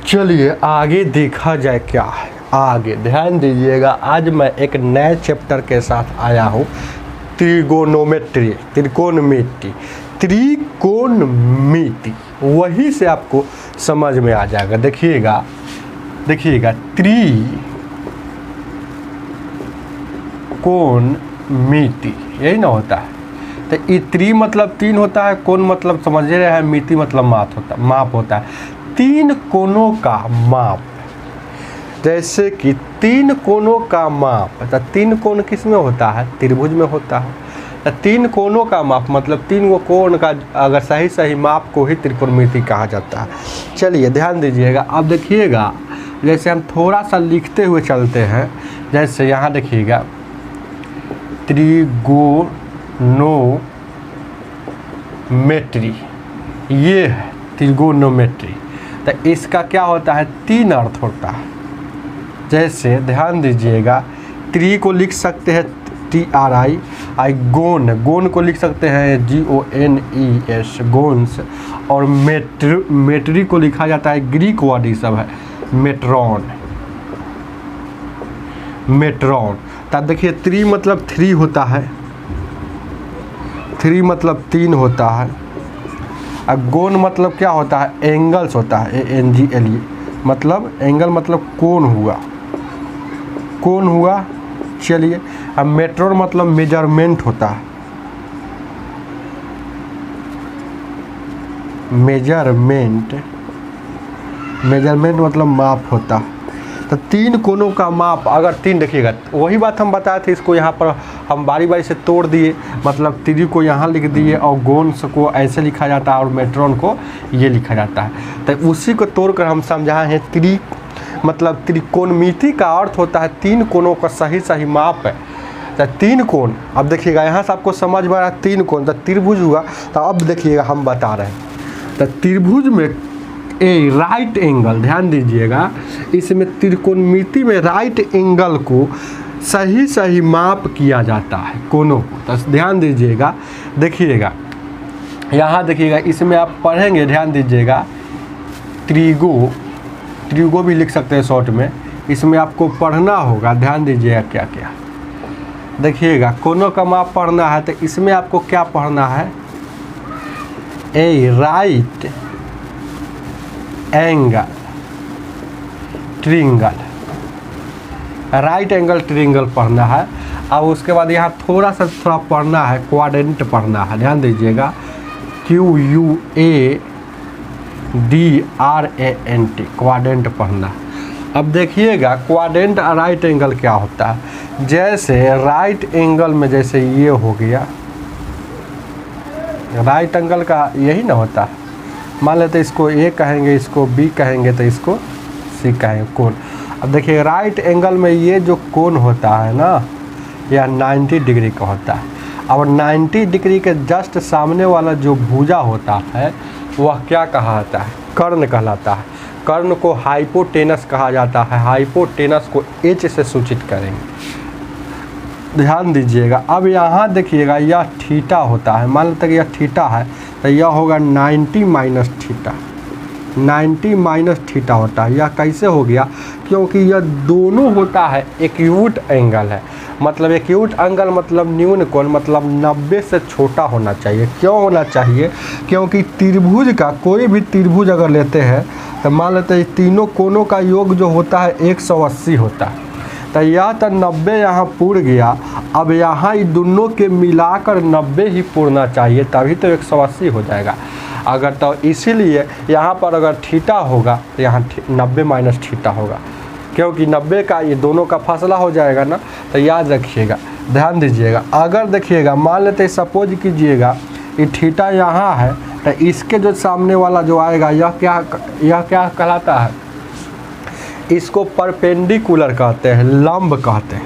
चलिए आगे देखा जाए क्या है। आगे ध्यान दीजिएगा, आज मैं एक नए चैप्टर के साथ आया हूँ, त्रिगोनोमेट्री, त्रिकोणमिति। वही से आपको समझ में आ जाएगा। देखिएगा त्रिकोणमिति यही ना होता है। तो ये त्रि मतलब तीन होता है, कोण मतलब समझ रहे हैं, मिति मतलब माप होता है। तीन कोणों का माप, जैसे कि तीन कोणों का माप, तो तीन कोण किस में होता है? त्रिभुज में होता है। तो तीन कोणों का माप मतलब तीन वो कोण का अगर सही माप को ही त्रिकोणमिति कहा जाता है। चलिए ध्यान दीजिएगा। अब देखिएगा, जैसे हम थोड़ा सा लिखते हुए चलते हैं, जैसे यहाँ देखिएगा त्रिगोनोमेट्री, ये है त्रिगोनोमेट्री। तो इसका क्या होता है? तीन अर्थ होता है। जैसे ध्यान दीजिएगा, त्रि को लिख सकते हैं TRI, गोन को लिख सकते हैं GONES, गोन्स। और मेट्री को लिखा जाता है, ग्रीक वर्ड ये सब है, मेट्रॉन। तब देखिए त्रि मतलब थ्री होता है, थ्री मतलब तीन होता है। और गोन मतलब क्या होता है? एंगल्स होता है, ANGLE, मतलब एंगल मतलब कोण हुआ। चलिए, अब मेट्रोन मतलब मेजरमेंट होता है, मेजरमेंट मतलब माप होता है। तो तीन कोणों का माप, अगर तीन देखिएगा, वही बात हम बताए थे, इसको यहाँ पर हम बारी से तोड़ दिए, मतलब त्रि को यहाँ लिख दिए और गोन्स को ऐसे लिखा जाता है और मेट्रोन को ये लिखा जाता है। तो उसी को तोड़कर हम समझाए हैं। त्रि मतलब त्रिकोणमिति का अर्थ होता है तीन कोणों का सही माप है। तो तीन कोण, अब देखिएगा यहाँ से आपको समझ में आ रहा है, तीन कोण तो त्रिभुज हुआ। तो अब देखिएगा हम बता रहे हैं, तो त्रिभुज में राइट एंगल, ध्यान दीजिएगा, इसमें त्रिकोणमिति में राइट एंगल को सही माप किया जाता है कोणों को। तो ध्यान दीजिएगा, देखिएगा यहाँ देखिएगा, इसमें आप पढ़ेंगे, ध्यान दीजिएगा, त्रिगो भी लिख सकते हैं शॉर्ट में। इसमें आपको पढ़ना होगा, ध्यान दीजिएगा क्या क्या। देखिएगा कोणों का माप पढ़ना है, तो इसमें आपको क्या पढ़ना है? Right angle triangle, right angle triangle पढ़ना है। अब उसके बाद यहाँ थोड़ा पढ़ना है, क्वाड्रेंट पढ़ना है। ध्यान दीजिएगा, QUADRANT, क्वाड्रेंट पढ़ना। अब देखिएगा क्वाड्रेंट और राइट एंगल क्या होता है। जैसे राइट एंगल में जैसे ये हो गया, राइट एंगल का यही ना होता है। मान लेते इसको A कहेंगे, इसको B कहेंगे, तो इसको C कहेंगे, कोण। अब देखिए राइट एंगल में ये जो कोण होता है ना, यह 90 डिग्री का होता है। और 90 डिग्री के जस्ट सामने वाला जो भुजा होता है वह क्या कहा जाता है? कर्ण कहलाता है। कर्ण को हाइपोटेनस कहा जाता है। हाइपोटेनस को H से सूचित करेंगे। ध्यान दीजिएगा। अब यहाँ देखिएगा, यह थीटा होता है, मान लेते कि यह थीटा है, तो यह होगा 90 माइनस थीटा, 90 माइनस थीटा होता है। यह कैसे हो गया? क्योंकि यह दोनों होता है एक्यूट एंगल है, मतलब एक्यूट एंगल मतलब न्यून कोण, मतलब 90 से छोटा होना चाहिए। क्यों होना चाहिए? क्योंकि त्रिभुज का, कोई भी त्रिभुज अगर लेते हैं तो मान लेते हैं तीनों कोणों का योग जो होता है 180 होता है। तो यह तो 90 यहाँ पूर्ण गया। अब यहाँ ये दोनों के मिलाकर 90 ही पूर्णना चाहिए, तभी तो 180 हो जाएगा। अगर तो इसीलिए यहाँ पर अगर थीटा होगा तो यहाँ 90 माइनस थीटा होगा, क्योंकि 90 का ये दोनों का फासला हो जाएगा ना। तो याद रखिएगा, ध्यान दीजिएगा। अगर देखिएगा, मान लेते सपोज कीजिएगा ये थीटा यहाँ है, तो इसके जो सामने वाला जो आएगा यह क्या कहलाता है? इसको परपेंडिकुलर कहते हैं, लंब कहते हैं।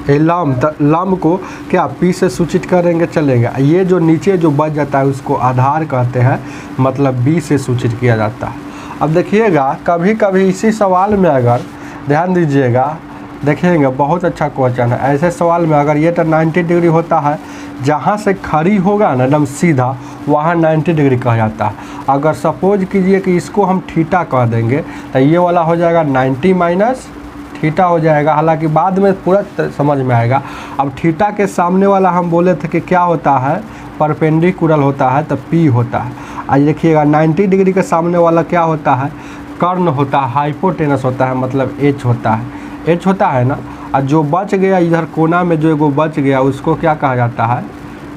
ये लंब को क्या P से सूचित करेंगे, चलेगा। ये जो नीचे जो बच जाता है उसको आधार कहते हैं, मतलब B से सूचित किया जाता है। अब देखिएगा, कभी कभी इसी सवाल में अगर ध्यान दीजिएगा, देखेंगे बहुत अच्छा क्वेश्चन है। ऐसे सवाल में अगर ये तो 90 डिग्री होता है, जहाँ से खड़ी होगा ना एकदम सीधा वहाँ 90 डिग्री कहा जाता है। अगर सपोज कीजिए कि इसको हम थीटा कह देंगे तो ये वाला हो जाएगा 90 माइनस थीटा हो जाएगा। हालांकि बाद में पूरा समझ में आएगा। अब थीटा के सामने वाला हम बोले थे कि क्या होता है, परपेंडिकुलर होता है, तो पी होता है। आज देखिएगा 90 डिग्री के सामने वाला क्या होता है, कर्ण होता है, हाइपोटेनस होता है, मतलब एच होता है, एच होता है ना। और जो बच गया इधर कोना में जो एगो बच गया उसको क्या कहा जाता है,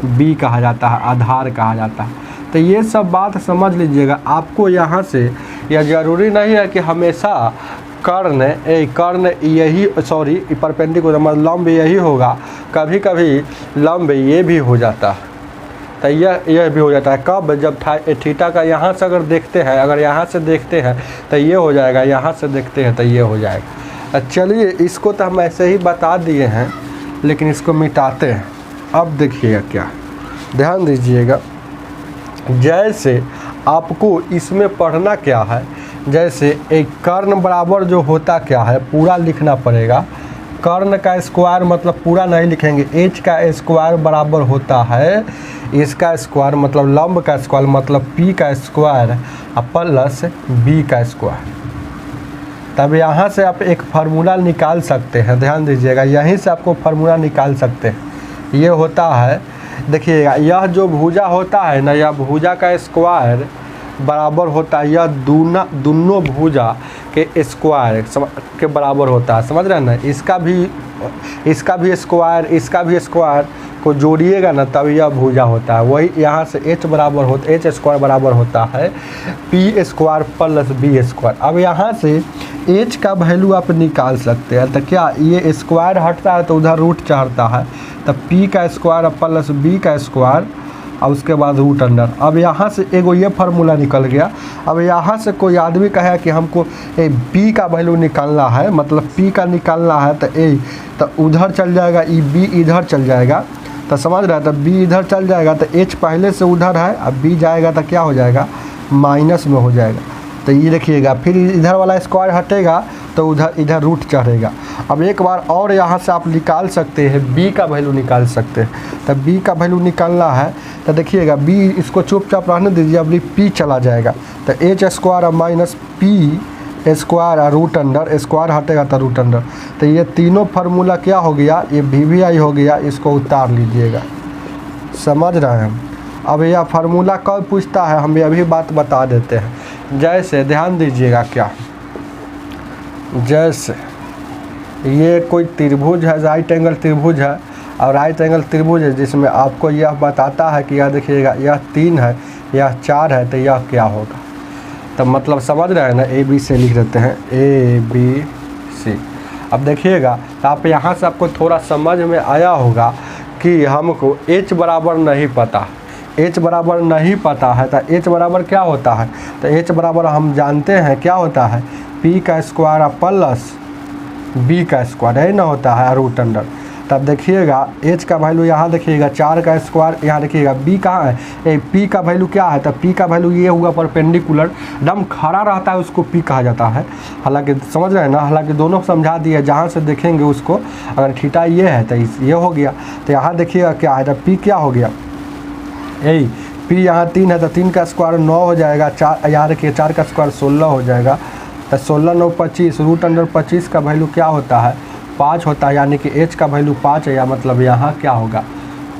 बी कहा जाता है, आधार कहा जाता है। तो ये सब बात समझ लीजिएगा। आपको यहाँ से यह ज़रूरी नहीं है कि हमेशा कर्ण यही परपेंडिकुलर मतलब लंब यही होगा, कभी कभी लंब ये भी हो जाता है। तो यह भी हो जाता है कब, जब थीटा का यहाँ से अगर देखते हैं, अगर यहाँ से देखते हैं तो ये हो जाएगा, यहाँ से देखते हैं तो ये हो जाएगा। चलिए इसको तो हम ऐसे ही बता दिए हैं, लेकिन इसको मिटाते हैं। अब देखिएगा क्या, ध्यान दीजिएगा। जैसे आपको इसमें पढ़ना क्या है, जैसे एक कर्ण बराबर जो होता क्या है पूरा लिखना पड़ेगा। कर्ण का स्क्वायर मतलब पूरा नहीं लिखेंगे, एच का स्क्वायर बराबर होता है इसका स्क्वायर मतलब लंब का स्क्वायर मतलब पी का स्क्वायर प्लस बी का स्क्वायर। तब यहाँ से आप एक फार्मूला निकाल सकते हैं, ध्यान दीजिएगा, यहीं से आपको फार्मूला निकाल सकते हैं। ये होता है, देखिएगा, यह जो भुजा होता है ना, यह भुजा का स्क्वायर बराबर होता है यह दोनों भुजा के स्क्वायर के बराबर होता है, समझ रहे हैं ना। इसका भी स्क्वायर को जोड़िएगा ना तब यह भुजा होता है। वही यहाँ से एच स्क्वायर बराबर होता है P square plus B square. अब यहाँ से एच का वैल्यू आप निकाल सकते हैं। तो क्या ये स्क्वायर हटता है तो उधर रूट चढ़ता है, तो पी का स्क्वायर प्लस बी का स्क्वायर और उसके बाद रूट अंडर। अब यहाँ से एगो ये फार्मूला निकल गया। अब यहाँ से कोई आदमी कहे कि हमको बी का वैल्यू निकालना है, मतलब पी का निकालना है, तो उधर चल जाएगा, ई बी इधर चल जाएगा, तो समझ रहा है। तो बी इधर चल जाएगा तो एच पहले से उधर है, अब बी जाएगा तो क्या हो जाएगा, माइनस में हो जाएगा। तो ये देखिएगा, फिर इधर वाला स्क्वायर हटेगा तो इधर रूट चढ़ेगा। अब एक बार और यहाँ से आप निकाल सकते हैं, बी का वैल्यू निकाल सकते हैं। तो बी का वैल्यू निकालना है तो देखिएगा, बी इसको चुपचाप रहने दीजिए, अब पी चला जाएगा तो H square minus P square root under, square हटेगा तो रूट अंडर। तो ये तीनों फार्मूला क्या हो गया, ये वी हो गया, इसको उतार लीजिएगा, समझ रहे हैं। अब यह फार्मूला कब पूछता है हम अभी बात बता देते हैं। जैसे ध्यान दीजिएगा क्या, जैसे ये कोई त्रिभुज है, राइट एंगल त्रिभुज है, और राइट एंगल त्रिभुज है जिसमें आपको यह बताता है कि यह देखिएगा यह 3 है, यह 4 है, तो यह क्या होगा। तो मतलब समझ रहे हैं ना, ए बी से लिख देते हैं, ए बी सी। अब देखिएगा तो आप यहाँ से आपको थोड़ा समझ में आया होगा कि हमको एच बराबर नहीं पता, एच बराबर नहीं पता है। तो एच बराबर क्या होता है, तो एच बराबर हम जानते हैं क्या होता है, पी का स्क्वायर प्लस बी का स्क्वायर है ना, होता है रूट अंडर। तब देखिएगा एच का वैल्यू यहाँ देखिएगा 4 का स्क्वायर, यहाँ देखिएगा बी कहाँ है, पी का वैल्यू क्या है, तो पी का वैल्यू ये हुआ परपेंडिकुलर, एकदम खड़ा रहता है उसको पी कहा जाता है। हालांकि समझ रहे हैं ना, हालांकि दोनों समझा दिया, जहाँ से देखेंगे उसको, अगर थीटा ये है तो ये हो गया। तो यहाँ देखिएगा क्या है, तो पी क्या हो गया, पी यहाँ 3 है तो 3 का स्क्वायर 9 हो जाएगा, 4 यहाँ देखिए 4 का स्क्वायर 16 हो जाएगा, तो 16 9 25, रूट अंडर 25 का वैल्यू क्या होता है, 5 होता है, यानी कि एच का वैल्यू 5 है, या मतलब यहाँ क्या होगा,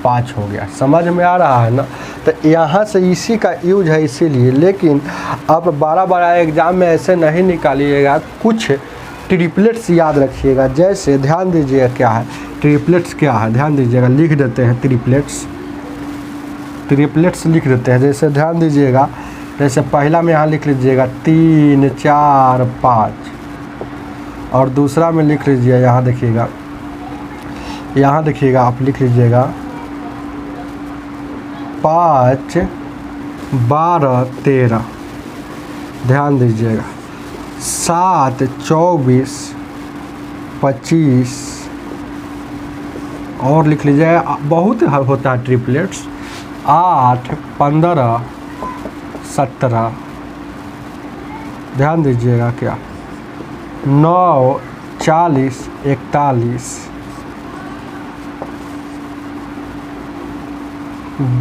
5 हो गया। समझ में आ रहा है ना। तो यहाँ से इसी का यूज है इसीलिए। लेकिन अब बड़ा एग्जाम में ऐसे नहीं निकालिएगा, कुछ ट्रिपलेट्स याद रखिएगा। जैसे ध्यान दीजिएगा क्या है, ट्रिपलेट्स क्या है, ध्यान दीजिएगा, लिख देते हैं ट्रिपलेट्स लिख देते हैं। जैसे ध्यान दीजिएगा, जैसे पहला में यहाँ लिख लीजिएगा 3 4 5, और दूसरा में लिख लीजिए, यहाँ देखिएगा आप लिख लीजिएगा 5 12 13, ध्यान दीजिएगा 7 24 25, और लिख लीजिए, बहुत होता है ट्रिपलेट्स, 8 15 17, ध्यान दीजिएगा क्या, 9 40, 41,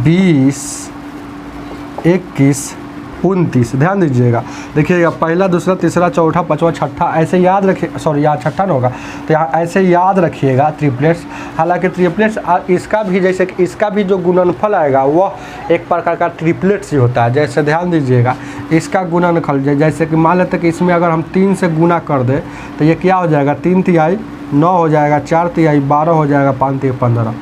20, 21, 29। ध्यान दीजिएगा, देखिएगा पहला, दूसरा, तीसरा, चौथा, पाँचवा, छठा, ऐसे याद रखिए। सॉरी, यहाँ छठा न होगा, तो यहाँ ऐसे याद रखिएगा ट्रिपलेट्स। हालांकि ट्रिपलेट्स इसका भी, जैसे कि इसका भी जो गुणनफल आएगा वह एक प्रकार का ट्रिपलेट्स ही होता है। जैसे ध्यान दीजिएगा, इसका गुणनफल जैसे कि मान लेते कि इसमें अगर हम 3 से गुना कर दें तो ये क्या हो जाएगा, 3 तिहाई 9 हो जाएगा, 4 तिहाई 12 हो जाएगा, 5 तिहाई 15।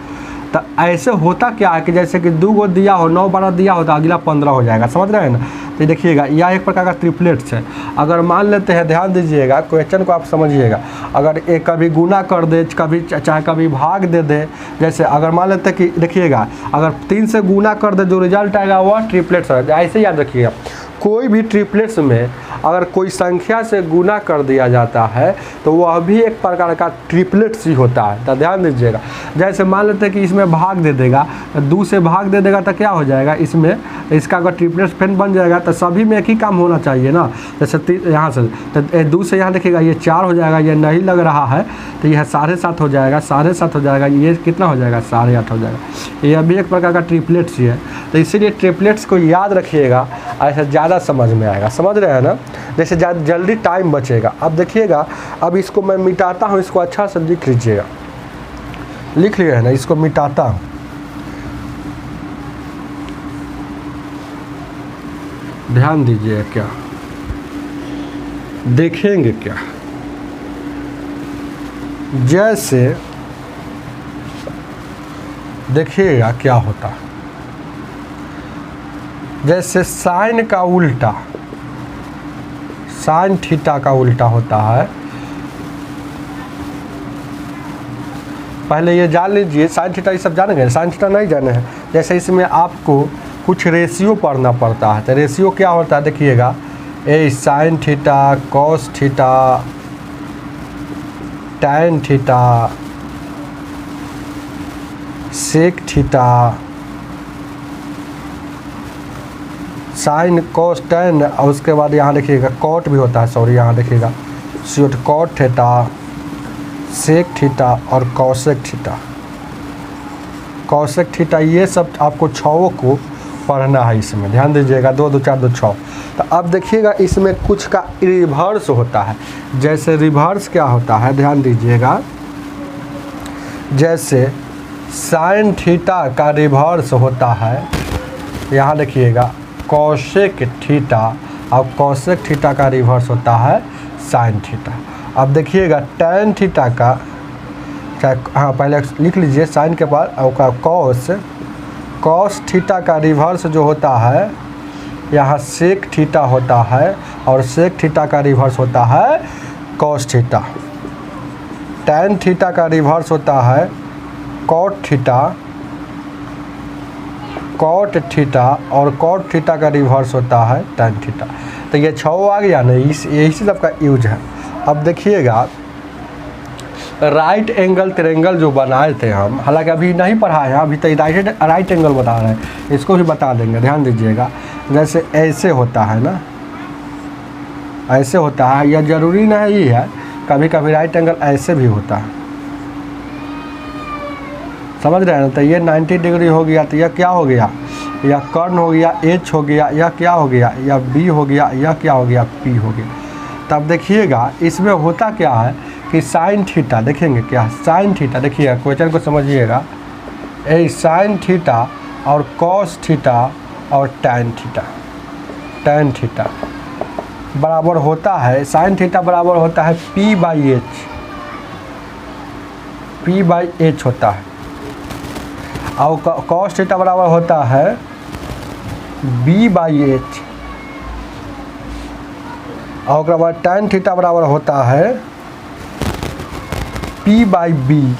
तो ऐसे होता क्या है कि जैसे कि 2 को दिया हो, 9 12 दिया हो तो अगला 15 हो जाएगा। समझ रहे हैं ना। तो देखिएगा यह एक प्रकार का ट्रिपलेट्स है। अगर मान लेते हैं, ध्यान दीजिएगा, क्वेश्चन को आप समझिएगा, अगर एक कभी गुना कर दे, कभी चाहे कभी भाग दे दे। जैसे अगर मान लेते हैं कि देखिएगा, अगर 3 से गुना कर दे, जो रिजल्ट आएगा वह ट्रिपलेट्स है। ऐसे याद रखिएगा, कोई भी ट्रिपलेट्स में अगर कोई संख्या से गुना कर दिया जाता है तो वह भी एक प्रकार का ट्रिपलेट्स ही होता है। तो ध्यान दीजिएगा, जैसे मान लेते हैं कि इसमें भाग दे देगा, 2 से भाग दे देगा तो क्या हो जाएगा, इसमें इसका अगर ट्रिपलेट्स फैन बन जाएगा तो सभी में एक ही काम होना चाहिए ना। जैसे यहाँ से तो 2 से यहाँ देखिएगा ये 4 हो जाएगा, ये नहीं लग रहा है तो यह 7.5 हो जाएगा, 7.5 हो जाएगा, ये कितना हो जाएगा, 8.5 हो जाएगा। यह भी एक प्रकार का ट्रिपलेट्स ही है। तो इसीलिए ट्रिपलेट्स को याद रखिएगा, ऐसा ज़्यादा समझ में आएगा। समझ रहे हैं ना, जैसे जल्दी टाइम बचेगा। अब देखिएगा, अब इसको मैं मिटाता हूँ, इसको अच्छा से लिख लीजिएगा, लिख लिया है ना, इसको मिटाता हूँ। ध्यान दीजिए, क्या देखेंगे, क्या जैसे देखिएगा क्या होता है। जैसे साइन का उल्टा, साइन थीटा का उल्टा होता है। पहले ये जान लीजिए, साइन थीटा ये सब जानेंगे, साइन थीटा नहीं जाने हैं। जैसे इसमें आपको कुछ रेशियो पढ़ना पड़ता है। तो रेशियो क्या होता है, देखिएगा, ए sine theta, cos theta, tan theta, sec theta, sine cos tan, और उसके बाद यहाँ देखिएगा कॉट भी होता है। सॉरी, यहाँ देखिएगा सूट कॉट थीटा, सेक थीटा और कॉसेक थीटा। कॉसेक थीटा ये सब आपको 6 को पढ़ना है इसमें। ध्यान दीजिएगा, 2 2 4 2 6। तो अब देखिएगा इसमें कुछ का रिवर्स होता है। जैसे रिवर्स क्या होता है, ध्यान दीजिएगा, जैसे साइन थीटा का रिवर्स होता है, यहाँ देखिएगा कॉसेक थीटा, और कॉसेक थीटा का रिवर्स होता है साइन थीटा। अब देखिएगा टैन थीटा का, हाँ पहले लिख लीजिए, साइन के बाद और कॉस, कॉस थीटा का रिवर्स जो होता है यहाँ सेक थीटा होता है, और सेक थीटा का रिवर्स होता है कॉस थीटा। टैन थीटा का रिवर्स होता है कॉट थीटा, कॉट थीटा, और कॉट थीटा का रिवर्स होता है टैन थीटा। तो ये 6 आ गया नहीं, यही से सबका यूज है। अब देखिएगा राइट एंगल ट्रायंगल जो बनाए थे हम, हालांकि अभी नहीं पढ़ाए हैं, अभी तो राइट एंगल बता रहे हैं, इसको भी बता देंगे। ध्यान दीजिएगा, जैसे ऐसे होता है ना, ऐसे होता है, यह ज़रूरी नहीं है, कभी कभी राइट एंगल ऐसे भी होता है। समझ रहे हैं ना। तो ये 90 डिग्री हो गया, तो यह क्या हो गया, या कर्ण हो गया, एच हो गया, या क्या हो गया, या बी हो गया, या क्या हो गया, पी हो गया। तब देखिएगा इसमें होता क्या है कि साइन थीटा देखेंगे, क्या साइन थीटा, देखिएगा क्वेश्चन को समझिएगा, ए साइन थीटा और कॉस थीटा और टैन थीटा, टैन थीटा बराबर होता है, साइन थीटा बराबर होता है P by H, P by H होता है, और कॉस थीटा बराबर होता है बी बाई एच, और उसके बाद टैन थीटा बराबर होता है पी बाई बी।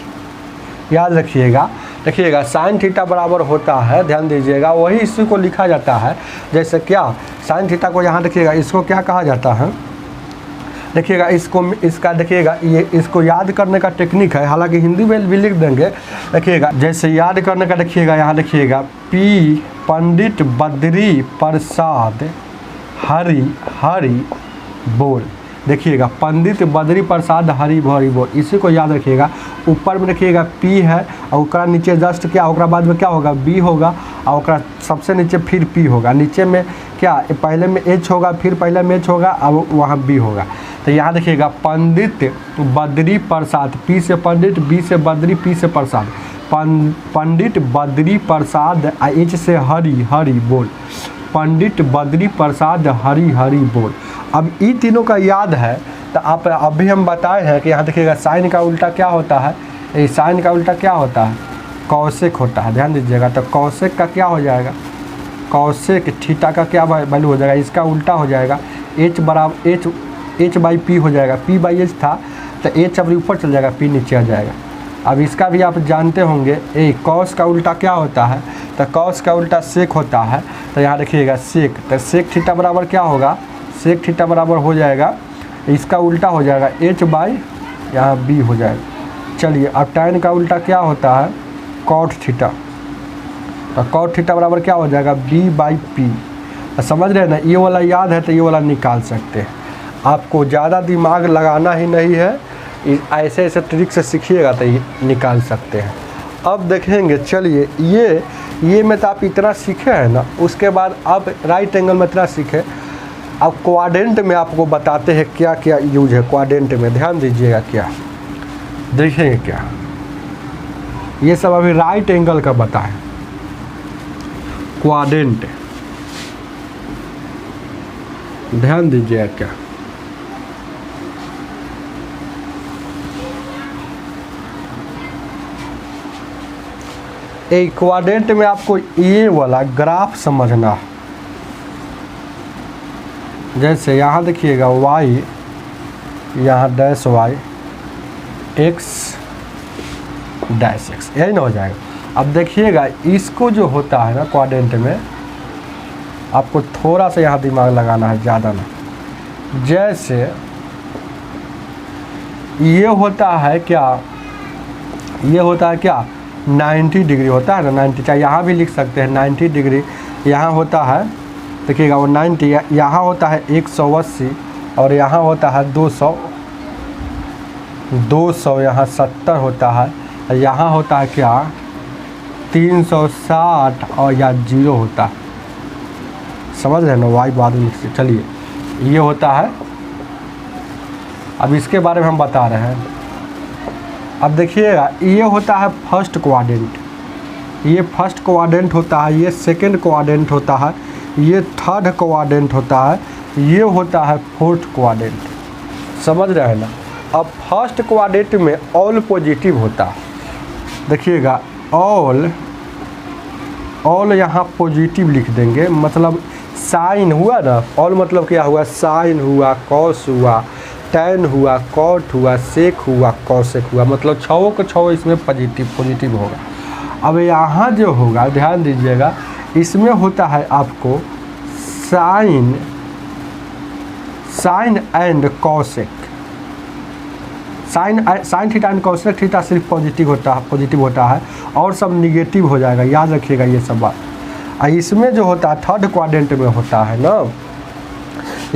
याद रखिएगा, देखिएगा साइन थीटा बराबर होता है, ध्यान दीजिएगा, वही इसी को लिखा जाता है। जैसे क्या साइन थीटा को यहाँ देखिएगा, इसको क्या कहा जाता है, देखिएगा इसको, इसका देखिएगा ये इसको याद करने का टेक्निक है, हालांकि हिंदी में भी लिख देंगे। देखिएगा जैसे याद करने का, देखिएगा यहाँ देखिएगा पी पंडित बद्री प्रसाद हरि हरि बोल, देखिएगा पंडित बद्री प्रसाद हरि भरी बोल, इसी को याद रखिएगा। ऊपर में रखिएगा पी है और ओकरा नीचे जस्ट क्या ओकरा बाद में क्या होगा बी होगा और ओकरा सबसे नीचे फिर पी होगा, नीचे में क्या पहले में एच होगा फिर पहले में एच होगा अब वहाँ बी होगा। तो यहाँ देखिएगा पंडित बद्री प्रसाद, पी से पंडित बी से बद्री पी से प्रसाद, पंडित बद्री प्रसाद एच से हरि हरि बोल, पंडित बद्री प्रसाद हरि हरि बोल। अब ये तीनों का याद है तो आप अभी हम बताए हैं कि यहाँ देखिएगा साइन का उल्टा क्या होता है, ये साइन का उल्टा क्या होता है कौशिक होता है, ध्यान दीजिएगा। तो कौशिक का क्या हो जाएगा, कौशिक थीटा का क्या वैल्यू हो जाएगा, इसका उल्टा हो जाएगा एच बराबर एच बाई पी हो जाएगा, पी बाई एच था तो एच अब ऊपर चल जाएगा पी नीचे आ जाएगा। अब इसका भी आप जानते होंगे ए कॉस का उल्टा क्या होता है, तो कॉस का उल्टा सेक होता है। तो यहाँ देखिएगा सेक, तो सेक थीटा बराबर क्या होगा, सेक थीटा बराबर हो जाएगा इसका उल्टा हो जाएगा एच बाई यहाँ बी हो जाएगा। चलिए अब टैन का उल्टा क्या होता है कॉट थीटा, तो कॉट थीटा बराबर क्या हो जाएगा बी बाई पी। समझ रहे हैं ना, ये वाला याद है तो ये वाला निकाल सकते हैं। आपको ज़्यादा दिमाग लगाना ही नहीं है, ऐसे ऐसे ट्रिक से सीखिएगा तो ये निकाल सकते हैं। अब देखेंगे चलिए ये में तो आप इतना सीखे हैं ना, उसके बाद आप राइट एंगल में इतना सीखे। अब क्वाड्रेंट में आपको बताते हैं क्या क्या यूज है क्वाड्रेंट में, ध्यान दीजिएगा क्या देखेंगे क्या, ये सब अभी राइट एंगल का बताएं। क्वाड्रेंट ध्यान दीजिएगा क्या, एक क्वाड्रेंट में आपको ये वाला ग्राफ समझना है। जैसे यहाँ देखिएगा y, यहाँ dash y, x dash x, यही ना हो जाएगा। अब देखिएगा इसको जो होता है ना क्वाड्रेंट में, आपको थोड़ा सा यहाँ दिमाग लगाना है, ज़्यादा ना। जैसे ये होता है क्या, ये होता है क्या 90 डिग्री होता है ना, 90, चाहे यहाँ भी लिख सकते हैं 90 डिग्री। यहाँ होता है देखिएगा वो 90, यहाँ होता है 180 और यहाँ होता है 200 यहाँ 70 होता है, यहाँ होता है क्या 360 और यहाँ 0 होता है। समझ रहे हैं ना, वाई बाद में लिख। चलिए ये होता है, अब इसके बारे में हम बता रहे हैं। अब देखिएगा ये होता है फर्स्ट क्वाड्रेंट, ये फर्स्ट क्वाड्रेंट होता है, ये सेकंड क्वाड्रेंट होता है, ये थर्ड क्वाड्रेंट होता है, ये होता है फोर्थ क्वाड्रेंट। समझ रहे हैं ना। अब फर्स्ट क्वाड्रेंट में ऑल पॉजिटिव होता है, देखिएगा ऑल यहाँ पॉजिटिव लिख देंगे, मतलब साइन हुआ ना, ऑल मतलब क्या हुआ साइन हुआ, कॉस हुआ, टैन हुआ, कॉट हुआ, सेक हुआ, कॉसेक हुआ, मतलब छवों को छवों इसमें पॉजिटिव होगा। अब यहाँ जो होगा ध्यान दीजिएगा, इसमें होता है आपको sine and cosec, sine theta and cosec theta सिर्फ पॉजिटिव होता है और सब निगेटिव हो जाएगा, याद रखिएगा ये सब बात। इसमें जो होता है थर्ड क्वाड्रेंट में होता है ना,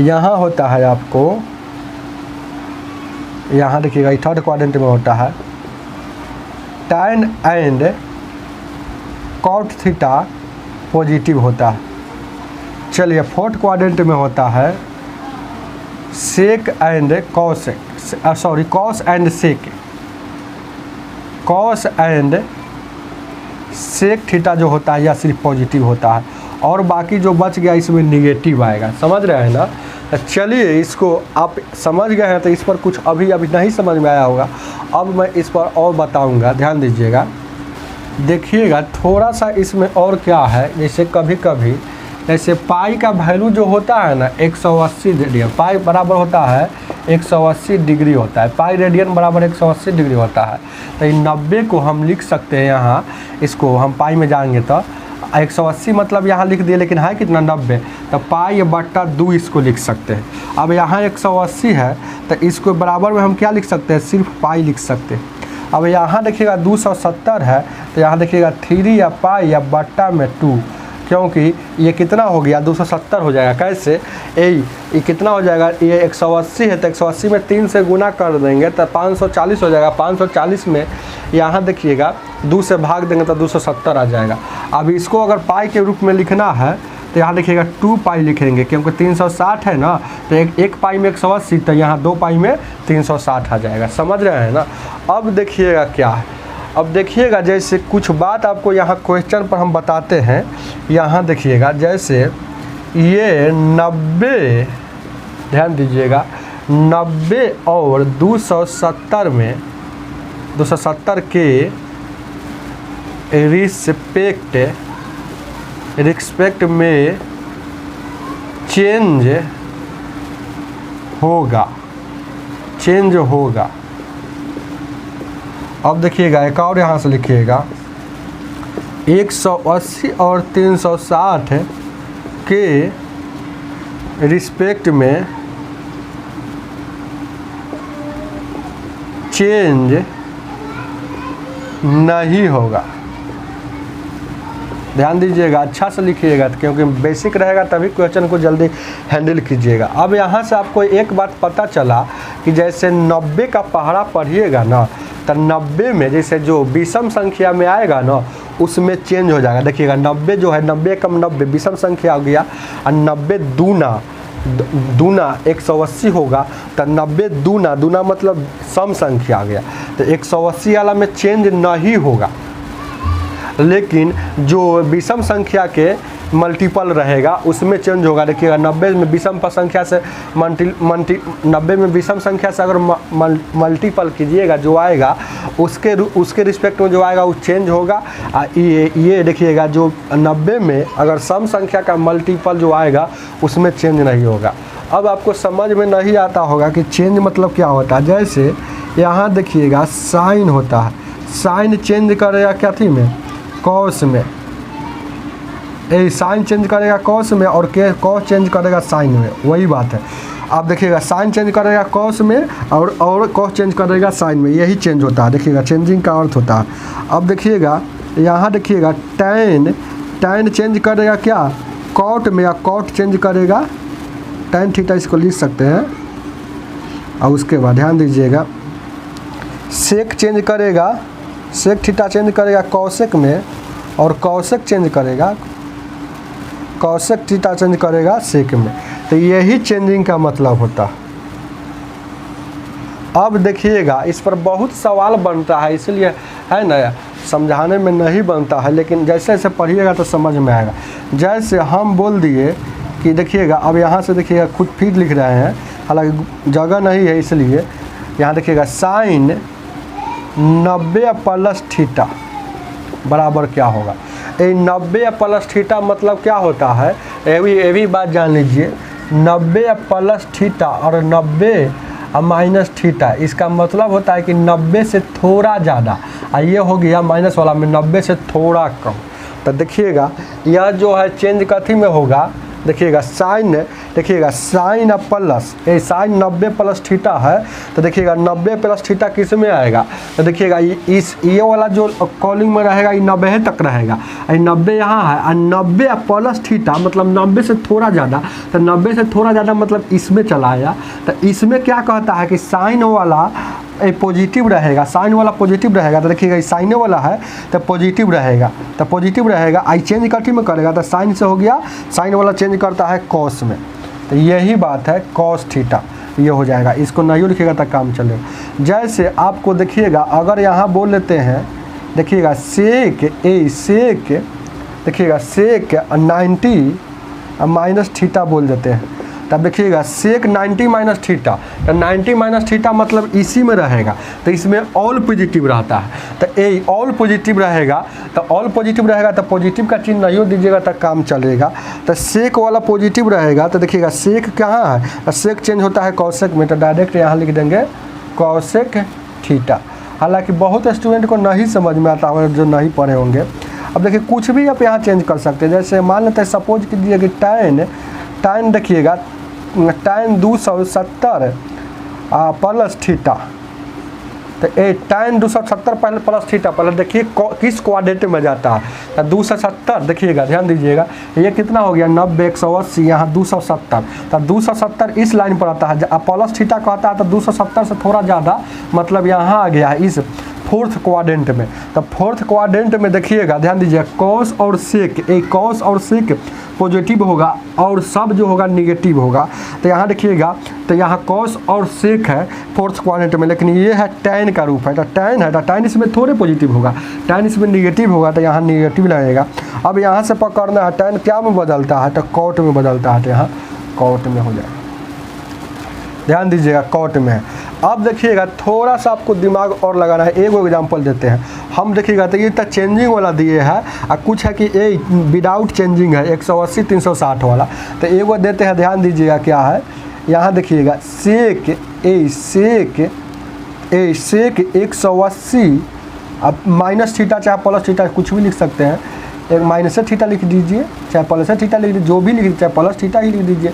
यहाँ होता है आपको, यहाँ देखिएगा थर्ड क्वाड्रेंट में होता है tan and cot theta positive होता है। चलिए फोर्थ क्वाड्रेंट में होता है sec and cosec, sorry cos and sec, cos and sec theta जो होता है यह सिर्फ पॉजिटिव होता है और बाकी जो बच गया इसमें निगेटिव आएगा। समझ रहे हैं ना। चलिए इसको आप समझ गए हैं तो इस पर कुछ अभी नहीं समझ में आया होगा, अब मैं इस पर और बताऊंगा, ध्यान दीजिएगा। देखिएगा थोड़ा सा इसमें और क्या है, जैसे कभी कभी जैसे पाई का वैल्यू जो होता है ना 180 रेडियन, पाई बराबर होता है 180 डिग्री होता है, पाई रेडियन बराबर 180 डिग्री होता है। तो इन 90 को हम लिख सकते हैं, यहाँ इसको हम पाई में जाएंगे तो 180 मतलब यहाँ लिख दिए, लेकिन है कितना 90, तो पाई बट्टा 2 इसको लिख सकते हैं। अब यहाँ 180 है तो इसको बराबर में हम क्या लिख सकते हैं, सिर्फ पाई लिख सकते हैं। अब यहाँ देखिएगा 270 है तो यहाँ देखिएगा 3 या पाई या बट्टा में 2, क्योंकि ये कितना हो गया 270 हो जाएगा। कैसे? ये कितना हो जाएगा, ये 180 है तो 180 में 3 से गुना कर देंगे तो 540 हो जाएगा। 540 में यहाँ देखिएगा 2 से भाग देंगे तो 270 आ जाएगा। अब इसको अगर पाई के रूप में लिखना है तो यहाँ देखिएगा 2 पाई लिखेंगे, क्योंकि 360 है ना, तो एक पाई में 180, तो यहाँ 2 पाई में 360 आ जाएगा। समझ रहे हैं ना? अब देखिएगा क्या है, अब देखिएगा जैसे कुछ बात आपको यहाँ क्वेश्चन पर हम बताते हैं। यहाँ देखिएगा जैसे ये 90, ध्यान दीजिएगा, 90 और 270 में 270 के रिस्पेक्ट में चेंज होगा। अब देखिएगा एक और यहाँ से लिखिएगा 180 और 360 के रिस्पेक्ट में चेंज नहीं होगा। ध्यान दीजिएगा, अच्छा से लिखिएगा, क्योंकि बेसिक रहेगा तभी क्वेश्चन को जल्दी हैंडल कीजिएगा। अब यहाँ से आपको एक बात पता चला कि जैसे 90 का पहाड़ा पढ़िएगा ना, तो 90 में जैसे जो विषम संख्या में आएगा ना उसमें चेंज हो जाएगा। देखिएगा 90 जो है 90 कम 90 विषम संख्या हो गया, और 90 दूना 180 होगा, तो 90 दूना मतलब सम संख्या आ गया, तो 180 वाला में चेंज नहीं होगा। लेकिन जो विषम संख्या के मल्टीपल रहेगा उसमें चेंज होगा। देखिएगा 90 में विषम संख्या से 90 में विषम संख्या से अगर मल्टीपल कीजिएगा जो आएगा उसके रिस्पेक्ट में जो आएगा वो चेंज होगा। ये देखिएगा जो 90 में अगर सम संख्या का मल्टीपल जो आएगा उसमें चेंज नहीं होगा। अब आपको समझ में नहीं आता होगा कि चेंज मतलब क्या होता है। जैसे यहाँ देखिएगा साइन होता है, साइन चेंज करेगा क्या थी में, कॉस में, साइन चेंज करेगा कॉस में और कॉस चेंज करेगा साइन में, वही बात है। आप देखिएगा साइन चेंज करेगा कॉस में और कॉस चेंज करेगा साइन में, यही चेंज होता है। देखिएगा चेंजिंग का अर्थ होता है। अब देखिएगा यहाँ देखिएगा टैन चेंज करेगा क्या, कॉट में, या कॉट चेंज करेगा टैन थीटा, इसको लिख सकते हैं। और उसके बाद ध्यान दीजिएगा सेक चेंज करेगा, सेक थीटा चेंज करेगा कॉसेक में, और कॉसेक चेंज करेगा, कॉसेक थीटा चेंज करेगा सेक में। तो यही चेंजिंग का मतलब होता है। अब देखिएगा इस पर बहुत सवाल बनता है, इसलिए है ना समझाने में नहीं बनता है, लेकिन जैसे जैसे पढ़िएगा तो समझ में आएगा। जैसे हम बोल दिए कि देखिएगा, अब यहाँ से देखिएगा खुद फिर लिख रहे हैं, हालांकि जगह नहीं है इसलिए। यहाँ देखिएगा साइन 90 प्लस थीटा बराबर क्या होगा। ये 90 प्लस थीटा मतलब क्या होता है, ये भी बात जान लीजिए। 90 प्लस थीटा और 90 माइनस थीटा, इसका मतलब होता है कि 90 से थोड़ा ज़्यादा, और ये हो गया माइनस वाला में 90 से थोड़ा कम। तो देखिएगा यह जो है चेंज कथी में होगा, देखिएगा साइन, देखिएगा साइन प्लस, ये साइन 90 प्लस थीटा है, तो देखिएगा 90 प्लस थीटा किस में आएगा, तो देखिएगा ये वाला जो कॉलिंग में रहेगा ये 90 तक रहेगा, ये 90 यहाँ है, और 90 प्लस थीटा मतलब 90 से थोड़ा ज़्यादा, तो 90 से थोड़ा ज़्यादा मतलब इसमें चला आया। तो इसमें क्या कहता है कि साइन वाला पॉजिटिव रहेगा, साइन वाला पॉजिटिव रहेगा, तो देखिएगा साइन वाला है तो पॉजिटिव रहेगा, तो पॉजिटिव रहेगा। आई चेंज कथी में करेगा, तो साइन से हो गया, साइन वाला चेंज करता है कॉस में, तो यही बात है कॉस थीटा, ये हो जाएगा। इसको नहीं लिखिएगा तक काम चलेगा। जैसे आपको देखिएगा अगर यहाँ बोल लेते हैं, देखिएगा सेक सेक, देखिएगा सेक 90 माइनस थीटा बोल देते हैं, तब देखिएगा सेक 90 माइनस थीटा, तो 90 माइनस थीटा मतलब इसी में रहेगा, तो इसमें ऑल पॉजिटिव रहता है, तो ए ऑल पॉजिटिव रहेगा, तो ऑल पॉजिटिव रहेगा तो पॉजिटिव का चिन्ह नहीं दीजिएगा तब काम चलेगा। तो सेक वाला पॉजिटिव रहेगा, तो देखिएगा सेक कहाँ है, तो सेक चेंज होता है कॉसेक में, तो डायरेक्ट यहाँ लिख देंगे कॉसेक थीटा। हालांकि बहुत स्टूडेंट को नहीं समझ में आता होगा जो नहीं पढ़े होंगे। अब देखिए कुछ भी आप यहाँ चेंज कर सकते हैं। जैसे मान लेते हैं सपोज कीजिए कि टैन देखिएगा टैन 270 प्लस थीटा, तो ए tan 270 पहले प्लस थीटा, पहले देखिए किस क्वाड्रेंट में जाता है। तो 270 देखिएगा, ध्यान दीजिएगा, ये कितना हो गया 90 180, यहाँ 270। तो 270 इस लाइन पर आता है, अब प्लस थीटा कहता है तो 270 से थोड़ा ज़्यादा, मतलब यहाँ आ गया है इस फोर्थ क्वाड्रेंट में। तो फोर्थ क्वाड्रेंट में देखिएगा, ध्यान दीजिए, कॉस और सेक, एक कॉस और सेक पॉजिटिव होगा और सब जो होगा निगेटिव होगा। तो यहाँ देखिएगा, तो यहाँ कॉस और सेक है फोर्थ क्वाड्रेंट में, लेकिन ये है tan का रूप है। तो tan है, तो tan इसमें थोड़े पॉजिटिव होगा, tan इसमें निगेटिव होगा, तो यहाँ निगेटिव लगेगा। अब यहाँ से पकड़ना है, tan क्या में बदलता है, तो कॉट में बदलता है, तो यहाँ कॉट में हो जाएगा। ध्यान दीजिएगा, कॉट में है। अब देखिएगा, थोड़ा सा आपको दिमाग और लगाना है, एक एग्जांपल देते हैं हम। देखिएगा, तो ये तक चेंजिंग वाला दिए है और कुछ है कि ये विदाउट चेंजिंग है 180 360 वाला। तो एगो देते हैं, ध्यान दीजिएगा क्या है, यहाँ देखिएगा सेक 180, अब माइनस थीटा चाहे प्लस थीटा कुछ भी लिख सकते हैं, एक माइनस थीटा लिख दीजिए चाहे प्लस थीटा लिख दीजिए, जो भी लिख चाहे प्लस थीटा ही लिख दीजिए,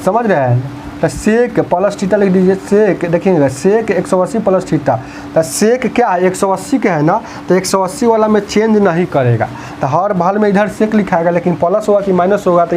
समझ रहे हैं। तो सेक प्लस थीटा लिख दीजिए, सेक देखिएगा, सेक 180 प्लस थीटा। तो सेक क्या है 180 के है ना, तो 180 वाला में चेंज नहीं करेगा, तो हर भाल में इधर सेक लिखाएगा, लेकिन प्लस होगा कि माइनस होगा तो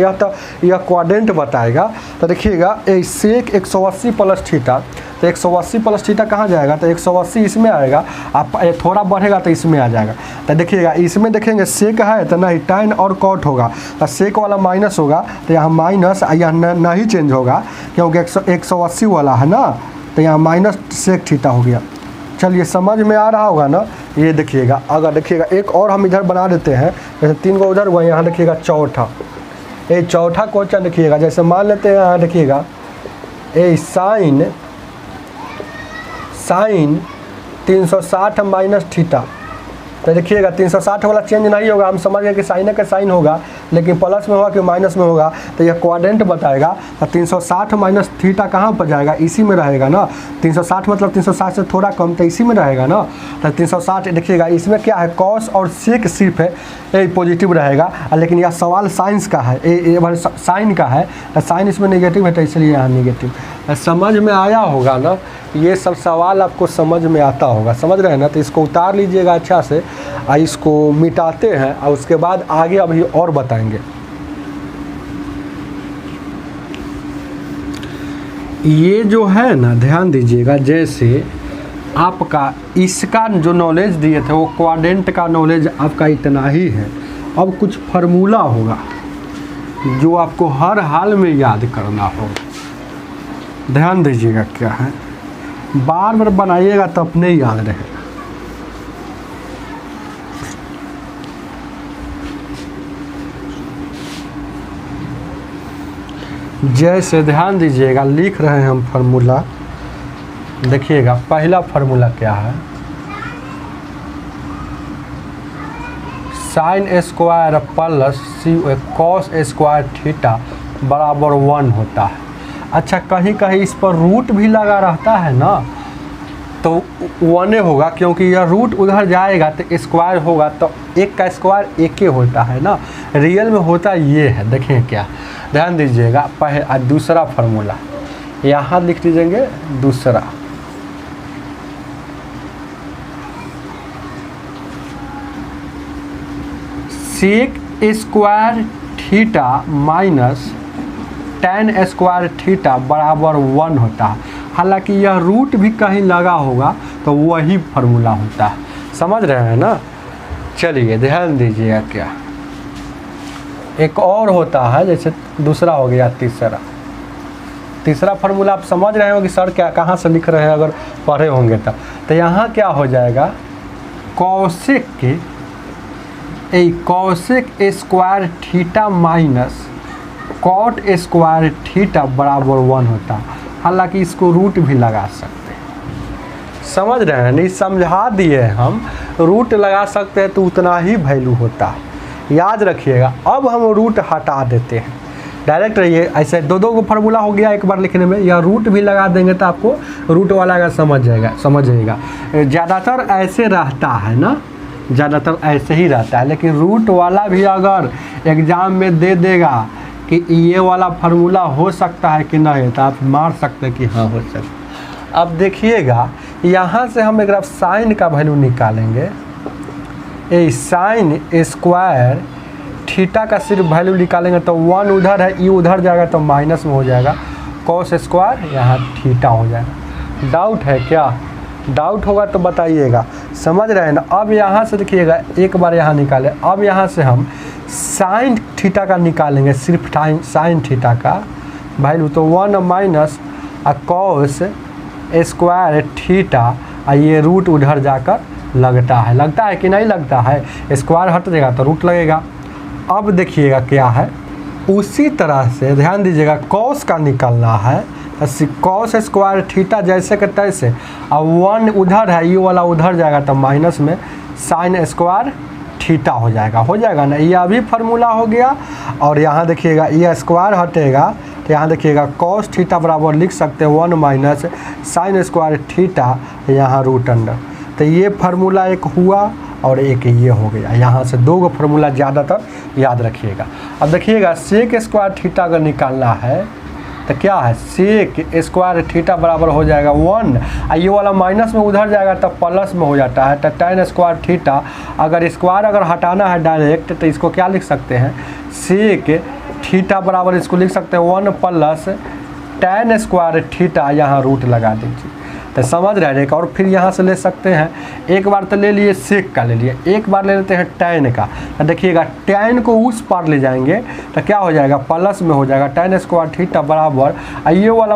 यह क्वाड्रेंट बताएगा। तो देखिएगा, सेक 180 प्लस थीटा, तो 180 प्लस थीटा कहाँ जाएगा, तो 180 इसमें आएगा, आप थोड़ा बढ़ेगा तो इसमें आ जाएगा। तो देखिएगा, इसमें देखेंगे सेक है तो नहीं tan और कॉट होगा, तो सेक वाला माइनस होगा, तो यहाँ माइनस, यहाँ नहीं चेंज होगा क्योंकि 180 वाला है ना, तो यहाँ माइनस सेक थीटा हो गया। चलिए, समझ में आ रहा होगा ना। ये देखिएगा, अगर देखिएगा एक और हम इधर बना देते हैं, जैसे 3 को उधर हुआ, यहाँ देखिएगा चौथा, ये चौथा क्वेश्चन देखिएगा, जैसे मान लेते हैं यहाँ देखिएगा, ए साइन 360 माइनस थीटा। तो देखिएगा 360 वाला चेंज नहीं होगा, हम समझ गए कि साइन का साइन होगा, लेकिन प्लस में होगा कि माइनस में होगा, तो यह क्वाड्रेंट बताएगा। तो 360 माइनस थीटा कहाँ पर जाएगा, इसी में रहेगा ना। 360 मतलब 360 से थोड़ा कम, तो इसी में रहेगा ना। तो 360 देखिएगा, इसमें क्या है, कॉस और सेक सिर्फ है ये पॉजिटिव रहेगा, लेकिन यह सवाल साइंस का है, ये साइन का है, तो साइन इसमें नेगेटिव है, तो इसलिए यहाँ नेगेटिव। समझ में आया होगा ना, ये सब सवाल आपको समझ में आता होगा, समझ रहे हैं ना। तो इसको उतार लीजिएगा अच्छा से, और इसको मिटाते हैं, और उसके बाद आगे अभी और बताएंगे। ये जो है ना, ध्यान दीजिएगा, जैसे आपका इसका जो नॉलेज दिए थे वो क्वाड्रेंट का नॉलेज आपका इतना ही है। अब कुछ फार्मूला होगा जो आपको हर हाल में याद करना होगा। ध्यान दीजिएगा क्या है, बार बार बनाइएगा तो अपने ही याद रहेगा। जैसे ध्यान दीजिएगा, लिख रहे हैं हम फार्मूला, देखिएगा पहला फार्मूला क्या है, sine square plus cos square theta बराबर 1 होता है। अच्छा, कहीं कहीं इस पर रूट भी लगा रहता है ना, तो 1 होगा, क्योंकि यह रूट उधर जाएगा तो स्क्वायर होगा, तो एक का स्क्वायर एक ही होता है ना। रियल में होता ये है, देखें क्या, ध्यान दीजिएगा। पहले दूसरा फार्मूला यहाँ लिख दीजिएंगे, दूसरा sec square theta minus tan square theta बराबर 1 होता है। हालांकि यह रूट भी कहीं लगा होगा तो वही फार्मूला होता है, समझ रहे हैं ना। चलिए ध्यान दीजिएगा, क्या एक और होता है, जैसे दूसरा हो गया, तीसरा फार्मूला आप समझ रहे हो कि सर क्या कहाँ से लिख रहे हैं, अगर पढ़े होंगे तब। तो यहाँ क्या हो जाएगा, cosec square theta minus cot square theta बराबर 1 होता है। हालांकि इसको रूट भी लगा सकते हैं, समझ रहे हैं, नहीं समझा दिए हम, रूट लगा सकते हैं तो उतना ही वैल्यू होता है, याद रखिएगा। अब हम रूट हटा देते हैं, डायरेक्ट रहिए, ऐसे दो को फार्मूला हो गया एक बार लिखने में, या रूट भी लगा देंगे तो आपको रूट वाला का समझिएगा। ज़्यादातर ऐसे रहता है ना, ज़्यादातर ऐसे ही रहता है, लेकिन रूट वाला भी अगर एग्ज़ाम में दे देगा कि ये वाला फार्मूला हो सकता है कि नहीं, तो आप मार सकते हैं कि हाँ हो सकता है। अब देखिएगा यहाँ से हम एक साइन का वैल्यू निकालेंगे, ए साइन स्क्वायर थीटा का सिर्फ वैल्यू निकालेंगे तो 1 उधर है, ई उधर जाएगा तो माइनस में हो जाएगा, कॉस स्क्वायर यहाँ थीटा हो जाएगा। डाउट है क्या? डाउट होगा तो बताइएगा, समझ रहे हैं ना। अब यहाँ से देखिएगा, एक बार यहाँ निकाले, अब यहाँ से हम साइन थीटा का निकालेंगे, सिर्फ साइन थीटा का वैल्यू, तो 1 माइनस कॉस स्क्वायर थीटा, ये रूट उधर जाकर लगता है कि नहीं लगता है, स्क्वायर हट जाएगा तो रूट लगेगा। अब देखिएगा क्या है, उसी तरह से ध्यान दीजिएगा, कॉस का निकालना है, कॉस स्क्वायर थीटा जैसे के तैसे, अब 1 उधर है, ये वाला उधर जाएगा तो माइनस में साइन स्क्वायर थीटा हो जाएगा ना। ये अभी फार्मूला हो गया। और यहाँ देखिएगा ये स्क्वायर हटेगा तो यहाँ देखिएगा कॉस थीटा बराबर लिख सकते हैं 1 माइनस साइन स्क्वायर थीटा, यहाँ रूट अंडर। तो ये फार्मूला एक हुआ और एक ये हो गया। यहाँ से 2 फार्मूला ज़्यादातर याद रखिएगा। अब देखिएगा सेक स्क्वायर थीटा अगर निकालना है तो क्या है, सेक स्क्वायर थीटा बराबर हो जाएगा 1, ये वाला माइनस में उधर जाएगा तब प्लस में हो जाता है। तो tan स्क्वायर थीटा, अगर स्क्वायर अगर हटाना है डायरेक्ट तो इसको क्या लिख सकते हैं, सेक थीटा बराबर इसको लिख सकते हैं 1 प्लस tan स्क्वायर थीटा, यहाँ रूट लगा दीजिए तो समझ रहे हैं। और फिर यहाँ से ले सकते हैं, एक बार तो ले लिए सेक का, ले लिए, एक बार ले लेते हैं tan का। तो देखिएगा tan को उस पार ले जाएंगे तो क्या हो जाएगा, प्लस में हो जाएगा, tan स्क्वायर थीटा बराबर ये वाला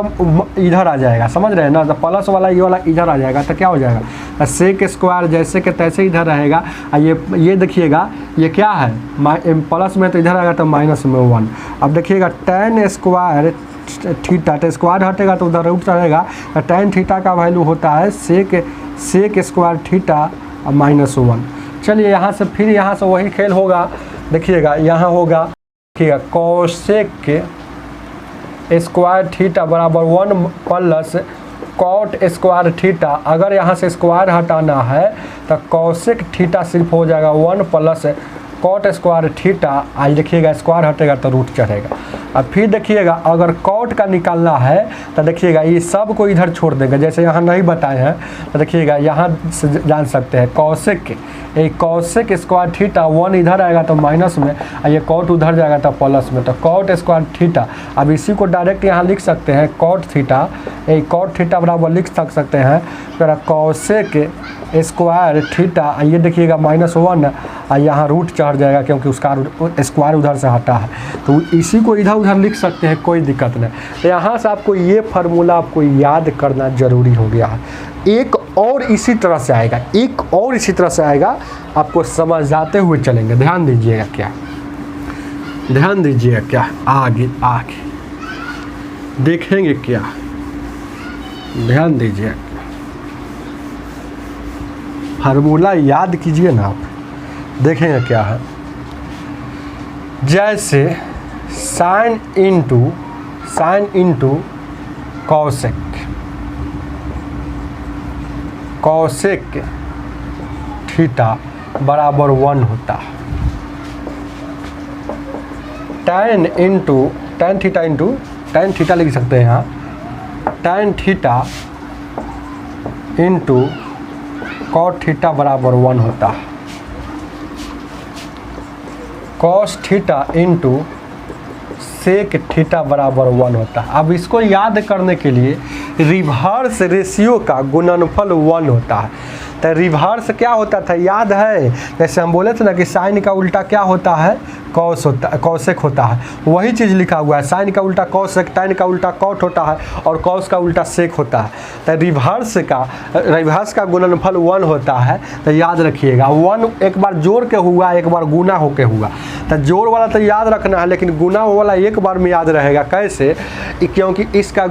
इधर आ जाएगा, समझ रहे हैं ना। तो प्लस वाला ये वाला इधर आ जाएगा तो क्या हो जाएगा, सेक स्क्वायर जैसे के तैसे इधर रहेगा। ये देखिएगा ये क्या है, प्लस में तो इधर आएगा तो माइनस में 1। अब देखिएगा tan स्क्वायर थीटा, तो स्क्वायर हटेगा तो उधर रूट रहेगा, तो tan थीटा का वैल्यू होता है सेक स्क्वायर थीटा माइनस 1। चलिए यहाँ से फिर यहाँ से वही खेल होगा, देखिएगा यहाँ होगा, देखिएगा कोसेक स्क्वायर थीटा बराबर 1 प्लस कॉट स्क्वायर थीटा। अगर यहाँ से स्क्वायर हटाना है तो कोसेक थीटा सिर्फ हो जाएगा 1 प्लस कॉट स्क्वायर थीटा, आज देखिएगा स्क्वायर हटेगा तो रूट चढ़ेगा। अब फिर देखिएगा अगर कॉट का निकालना है तो देखिएगा ये सब को इधर छोड़ देंगे, जैसे यहाँ नहीं बताए हैं तो देखिएगा यहाँ से जान सकते हैं कॉसेक स्क्वायर थीटा 1 इधर आएगा तो माइनस में, ये कॉट उधर जाएगा तो प्लस में, तो कॉट स्क्वायर थीटा। अब इसी को डायरेक्ट यहाँ लिख सकते हैं कॉट थीटा बराबर लिख सकते हैं फिर कॉसेक स्क्वायर थीटा, ये देखिएगा -1, यहाँ रूट चढ़ जाएगा क्योंकि उसका स्क्वायर उधर से हटा है, तो इसी को इधर उधर लिख सकते हैं, कोई दिक्कत नहीं। तो यहाँ से आपको ये फार्मूला आपको याद करना जरूरी हो गया है। एक और इसी तरह से आएगा, आपको समझाते हुए चलेंगे। ध्यान दीजिएगा क्या आगे देखेंगे क्या, ध्यान दीजिए, फार्मूला याद कीजिए ना आप, देखेंगे क्या है। जैसे साइन इंटू कॉसेक थीटा बराबर 1 होता है। tan थीटा लिख सकते हैं यहाँ, tan theta into cot theta बराबर 1 होता है। Cos theta into sec theta बराबर 1 होता है। अब इसको याद करने के लिए रिवर्स रेशियो का गुणनफल 1 होता है। तो रिवर्स क्या होता था याद है, जैसे हम बोले थे ना कि साइन का उल्टा क्या होता है, कॉसेक होता है, वही चीज़ लिखा हुआ है। साइन का उल्टा कॉसेक, tan का उल्टा कॉट होता है और कॉस का उल्टा सेक होता है। तो रिवर्स का गुणनफल 1 होता है। तो याद रखिएगा 1 एक बार जोड़ के हुआ, एक बार गुना होके हुआ। तो जोड़ वाला तो याद रखना है, लेकिन गुना वाला एक बार में याद रहेगा। कैसे, क्योंकि इसका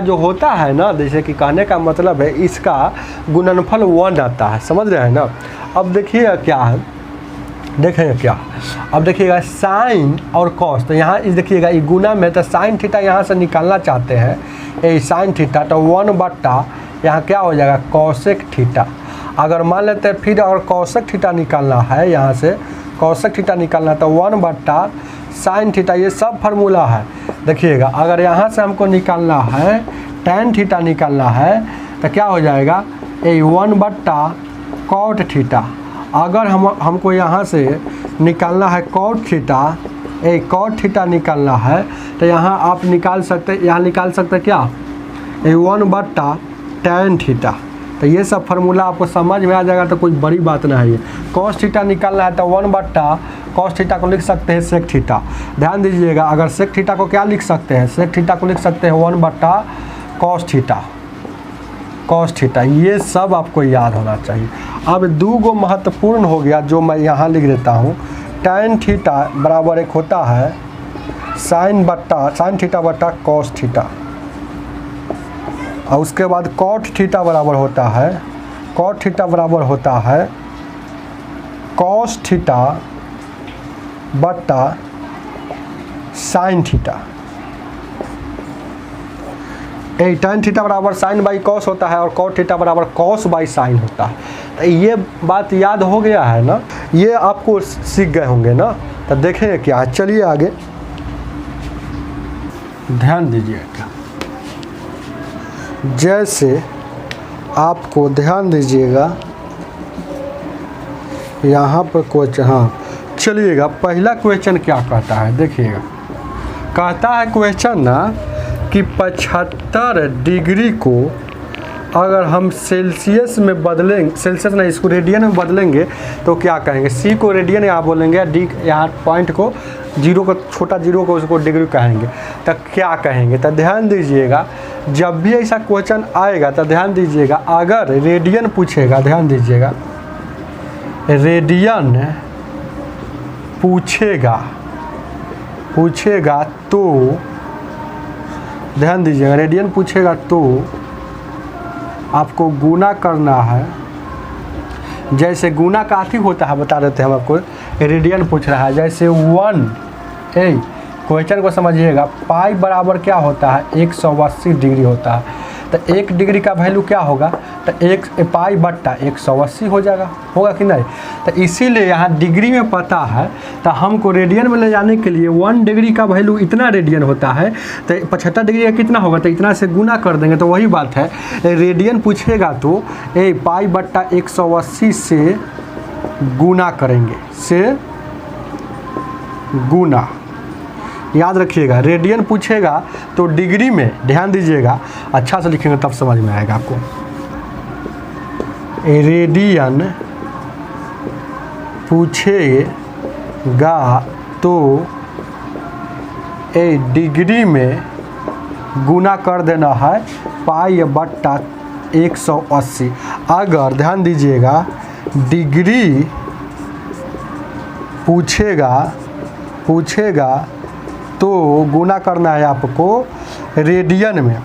जो होता है ना, जैसे कि कहने का मतलब है इसका गुणनफल 1 आता है, समझ रहे हैं ना। अब देखिए क्या है, देखेंगे क्या, अब देखिएगा साइन और कॉस, तो यहाँ इस देखिएगा ये गुना में, तो साइन थीटा यहाँ से निकालना चाहते हैं, ये साइन थीटा, तो 1/, यहाँ क्या हो जाएगा कॉसेक थीटा। अगर मान लेते हैं फिर और कॉसेक थीटा निकालना है, यहाँ से कॉसेक थीटा निकालना तो 1/, साइन थीटा, ये सब फार्मूला है। देखिएगा अगर यहाँ से हमको निकालना है tan थीटा निकालना है, तो क्या हो जाएगा, ए 1/cot थीटा। अगर हमको यहाँ से निकालना है cot थीटा, cot थीटा निकालना है, तो यहाँ आप निकाल सकते, यहाँ निकाल सकते क्या, ए 1/tan थीटा। तो ये सब फार्मूला आपको समझ में आ जाएगा, तो कोई बड़ी बात ना है ये। cos थीटा निकालना है तो 1/cos थीटा को लिख सकते हैं sec थीटा। ध्यान दीजिएगा, अगर sec थीटा को क्या लिख सकते हैं, sec थीटा को लिख सकते हैं 1/cos थीटा, cos थीटा। ये सब आपको याद होना चाहिए। अब 2 गो महत्वपूर्ण हो गया जो मैं यहाँ लिख देता हूँ। tan थीटा बराबर एक होता है sin थीटा बटा cos थीटा, और उसके बाद cot थीटा बराबर होता है, cot थीटा बराबर होता है cos थीटा बटा sin थीटा। tan थीटा बराबर sin बाई cos होता है और cot थीटा बराबर cos बाई sin होता है। तो ये बात याद हो गया है ना, ये आपको सीख गए होंगे ना। तो देखें क्या है, चलिए आगे ध्यान दीजिएगा। जैसे आपको ध्यान दीजिएगा यहाँ पर क्वेश्चन, हाँ चलिएगा, पहला क्वेश्चन क्या कहता है देखिएगा। कहता है क्वेश्चन ना कि 75 डिग्री को अगर हम सेल्सियस में बदलेंगे, सेल्सियस नहीं इसको रेडियन में बदलेंगे तो क्या कहेंगे। सी को रेडियन यहाँ बोलेंगे, डी यहाँ पॉइंट को, जीरो को, छोटा जीरो को उसको डिग्री कहेंगे। तो क्या कहेंगे, तो ध्यान दीजिएगा, जब भी ऐसा क्वेश्चन आएगा तो ध्यान दीजिएगा, अगर रेडियन पूछेगा, ध्यान दीजिएगा, रेडियन पूछेगा तो ध्यान दीजिएगा, रेडियन पूछेगा तो आपको गुना करना है। जैसे गुना काफ़ी होता है, बता देते हैं हम आपको, रेडियन पूछ रहा है। जैसे 1 क्वेश्चन को समझिएगा, पाई बराबर क्या होता है, 180 डिग्री होता है। तो 1 डिग्री का वैल्यू क्या होगा, तो 1 पाई बट्टा 180 हो जाएगा, होगा कि नहीं। तो इसीलिए यहाँ डिग्री में पता है, तो हमको रेडियन में ले जाने के लिए 1 डिग्री का वैल्यू इतना रेडियन होता है, तो 75 डिग्री का कितना होगा, तो इतना से गुना कर देंगे। तो वही बात है, रेडियन पूछेगा तो पाई बट्टा 180 से गुना करेंगे, से गुना। याद रखिएगा, रेडियन पूछेगा तो डिग्री में, ध्यान दीजिएगा, अच्छा से लिखेंगे तब समझ में आएगा आपको। रेडियन पूछेगा तो डिग्री में गुना कर देना है पाई बट्टा 180। अगर ध्यान दीजिएगा, डिग्री पूछेगा तो गुना करना है आपको रेडियन में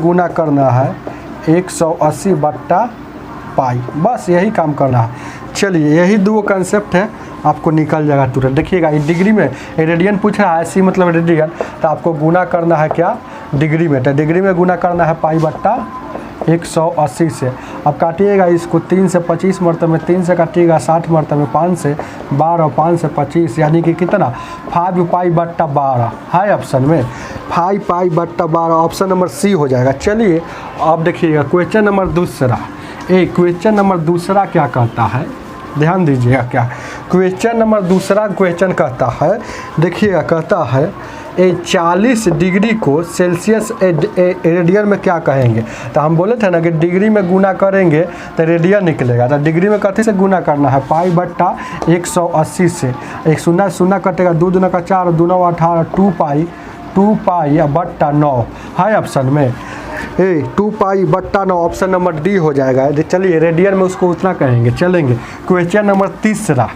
गुना करना है 180 बट्टा पाई, बस यही काम करना है। चलिए, यही 2 कंसेप्ट है, आपको निकल जाएगा तुरंत। देखिएगा, डिग्री में रेडियन पूछ रहा है, सी मतलब रेडियन, तो आपको गुना करना है क्या, डिग्री में। तो डिग्री में गुना करना है पाई बट्टा 180 से। अब काटिएगा इसको, 3 से 25 मरतबे, 3 से काटिएगा 60 मरतबे, 5 से 12, 5 से 25, यानी कि कितना, 5 पाई बट्टा 12 है ऑप्शन में, 5 पाई बट्टा 12, ऑप्शन नंबर सी हो जाएगा। चलिए अब देखिएगा क्वेश्चन नंबर दूसरा। क्वेश्चन नंबर दूसरा क्या कहता है, ध्यान दीजिएगा, क्या क्वेश्चन नंबर दूसरा क्वेश्चन कहता है, देखिएगा, कहता है 40 डिग्री को सेल्सियस रेडियन में क्या कहेंगे। तो हम बोले थे ना कि डिग्री में गुना करेंगे तो रेडियन निकलेगा। तो डिग्री में कथी से गुना करना है, पाई बट्टा 180 से, 1 शून्य शून्य कटेगा, 2 दूना का 4, 2 9 18, 2 पाई या बट्टा 9 है ऑप्शन में, 2 पाई बट्टा 9, ऑप्शन नंबर डी हो जाएगा। चलिए, रेडियन में उसको उतना कहेंगे। चलेंगे क्वेश्चन नंबर तीसरा,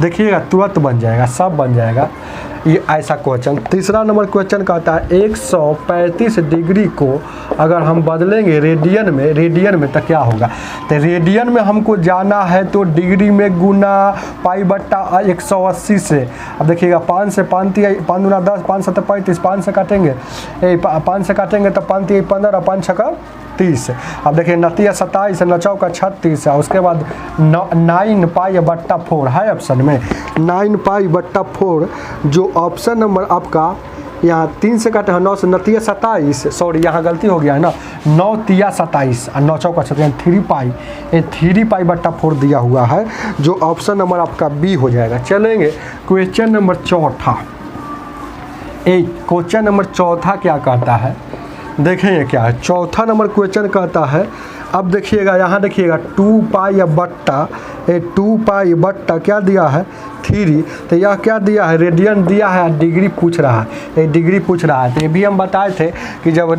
देखिएगा तुरंत बन जाएगा, सब बन जाएगा ये ऐसा क्वेश्चन। तीसरा नंबर क्वेश्चन कहता है 135 डिग्री को अगर हम बदलेंगे रेडियन में तो क्या होगा। तो रेडियन में हमको जाना है तो डिग्री में गुना पाई बट्टा 180 से। अब देखिएगा, 5 से 5 दूना 10, 5 7 35, 5 से काटेंगे, 5 से काटेंगे तो 5 3 15, 5 6 30। अब देखिए, 29 27, 9 36 है। उसके बाद 9 पाई बट्टा 4 है ऑप्शन में, 9 पाई बट्टा 4, जो ऑप्शन नंबर आपका यहाँ 3 से काटे हैं 9 से 9 तिया 27, सॉरी यहाँ गलती हो गया है ना, 9 तिया 27 और 9 चौका 36, 3 पाई, ये 3 पाई बट्टा 4 दिया हुआ है, जो ऑप्शन नंबर आपका बी हो जाएगा। चलेंगे क्वेश्चन नंबर चौथा। क्वेश्चन नंबर चौथा क्या कहता है, देखेंगे क्या है। चौथा नंबर क्वेश्चन कहता है, अब देखिएगा यहाँ देखिएगा 2 पाई बट्टा 2 पाई बट्टा क्या दिया है 3, तो यह क्या दिया है रेडियन दिया है, डिग्री पूछ रहा है, ये डिग्री पूछ रहा है। तो ये भी हम बताए थे कि जब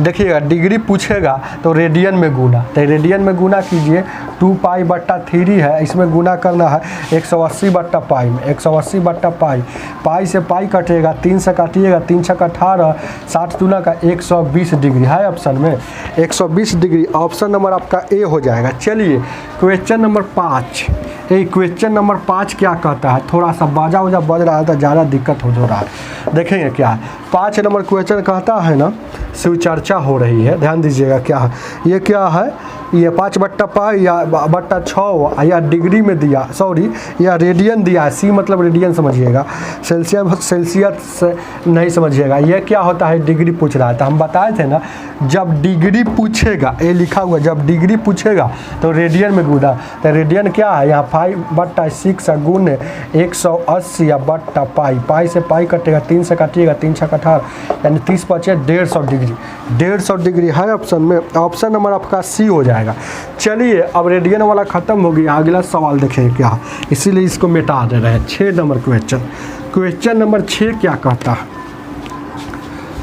देखिएगा डिग्री पूछेगा तो रेडियन में गुना, तो रेडियन में गुना कीजिए, 2 पाई बट्टा 3 है, इसमें गुना करना है 180 बट्टा पाई में, 180 बट्टा पाई, पाई से पाई कटेगा, 3 से काटिएगा, 3 छक्का 18, 60 दूना का 120 डिग्री है ऑप्शन में, 120 डिग्री ऑप्शन नंबर आपका ए हो जाएगा। चलिए क्वेश्चन नंबर 5, क्वेश्चन नंबर 5 क्या कहता है, थोड़ा सा बाजा उजा बज रहा है तो ज़्यादा दिक्कत हो रहा है। देखेंगे क्या है 5 नंबर क्वेश्चन कहता है ना, शिव चर्चा हो रही है, ध्यान दीजिएगा क्या है, ये क्या है, ये 5 बट्टा पाई या बट्टा 6 या डिग्री में दिया, सॉरी या रेडियन दिया है, सी मतलब रेडियन समझिएगा, सेल्सियस नहीं समझिएगा। ये क्या होता है डिग्री पूछ रहा है, तो हम बताए थे ना जब डिग्री पूछेगा, ये लिखा हुआ जब डिग्री पूछेगा तो रेडियन में गुना, तो रेडियन क्या है यहाँ 5 बट्टा 6 गुण 180 या बट्टा पाई, पाई से पाई कटेगा, 3 से काटिएगा, 3 छक्का 18 यानी 30 बचे 150 डिग्री, 150 डिग्री है ऑप्शन में, ऑप्शन नंबर आपका सी हो जाएगा। चलिए अब रेडियन वाला खत्म हो गया, अगला सवाल देखें क्या, इसीलिए इसको मिटा दे रहे हैं। 6 नंबर क्वेश्चन नंबर 6 क्या कहता है,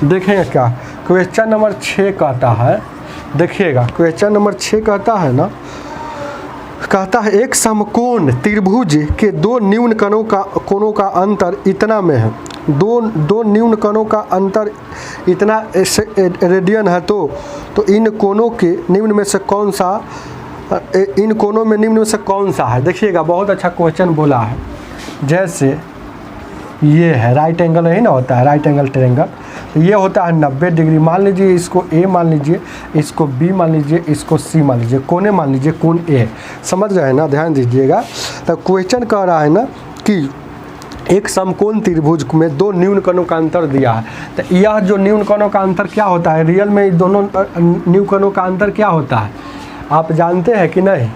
देखेंगे क्या क्वेश्चन नंबर 6 कहता है, देखिएगा क्वेश्चन नंबर 6 कहता है ना, कहता है एक समकोण त्रिभुज के 2 न्यून कोणों का अंतर इतना में है, दो न्यून कोणों का अंतर इतना रेडियन है, तो इन कोणों के निम्न में से कौन सा, इन कोणों में निम्न में से कौन सा है। देखिएगा बहुत अच्छा क्वेश्चन बोला है, जैसे ये है राइट एंगल ही ना होता है, राइट एंगल ट्रायंगल, तो ये होता है 90 डिग्री, मान लीजिए इसको ए मान लीजिए, इसको बी मान लीजिए, इसको सी मान लीजिए, कोने मान लीजिए कोण ए, समझ रहे हैं ना, ध्यान दीजिएगा। तो क्वेश्चन कह रहा है ना कि एक समकोण त्रिभुज में 2 न्यून कोणों का अंतर दिया है, तो यह जो न्यून कोणों का अंतर क्या होता है, रियल में दोनों न्यून कोणों का अंतर क्या होता है आप जानते हैं कि नहीं,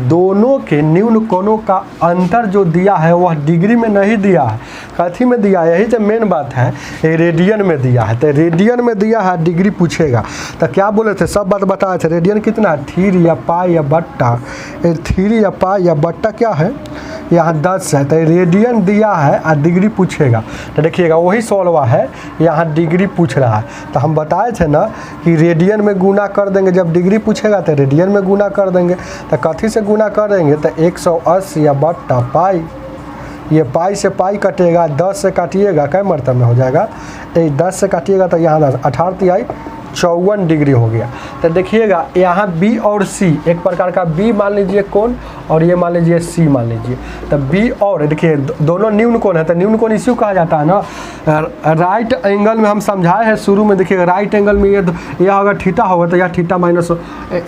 दोनों के न्यून कोणों का अंतर जो दिया है वह डिग्री में नहीं दिया है, कथी में दिया है, यही तो मेन बात है, रेडियन में दिया है, तो रेडियन में दिया है, डिग्री पूछेगा तो क्या बोले थे, सब बात बताए थे, रेडियन कितना है 3 या पाई या बट्टा, 3 या पाई या बट्टा क्या है यहाँ 10 है, तो रेडियन दिया है और डिग्री पूछेगा, तो देखिएगा वही सॉल्व है, यहाँ डिग्री पूछ रहा है, तो हम बताए थे ना कि रेडियन में गुना कर देंगे, जब डिग्री पूछेगा तो रेडियन में गुना कर देंगे, तो कथी से गुना करेंगे, तो 180 या बट्टा पाई, ये पाई से पाई कटेगा, 10 से काटिएगा क्या मरतब में हो जाएगा, 10 से काटिएगा तो यहाँ 18 तिहाई 54 डिग्री हो गया। तो देखिएगा यहाँ बी और सी एक प्रकार का, बी मान लीजिए कोण और ये मान लीजिए सी मान लीजिए, तो बी और देखिए दोनों न्यून कोण है, तो न्यून कोण इसी को कहा जाता है ना, राइट एंगल में हम समझाए हैं शुरू में, देखिएगा राइट एंगल में यह अगर थीटा होगा तो यह थीटा माइनस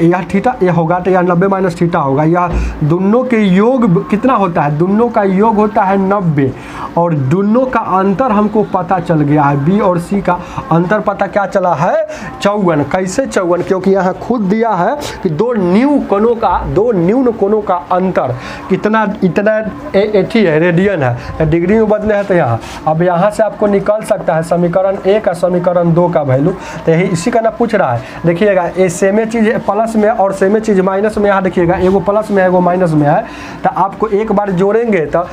यह थीटा ये होगा, तो यह 90 माइनस थीटा होगा, यह दोनों के योग कितना होता है, दोनों का योग होता है 90 और दोनों का अंतर हमको पता चल गया है, बी और सी का अंतर पता क्या चला है 54, कैसे 54, क्योंकि यहाँ खुद दिया है कि 2 न्यून कोणों का अंतर कितना, इतना एथी है रेडियन है, डिग्री में बदले है, तो यहाँ अब यहाँ से आपको निकल सकता है समीकरण 1 और समीकरण 2 का वैल्यू, तो यही इसी का ना पूछ रहा है। देखिएगा ये सेमे चीज़ प्लस में और सेमे चीज़ माइनस में, यहाँ देखिएगा एगो प्लस में एगो माइनस में है, तो आपको एक बार जोड़ेंगे तो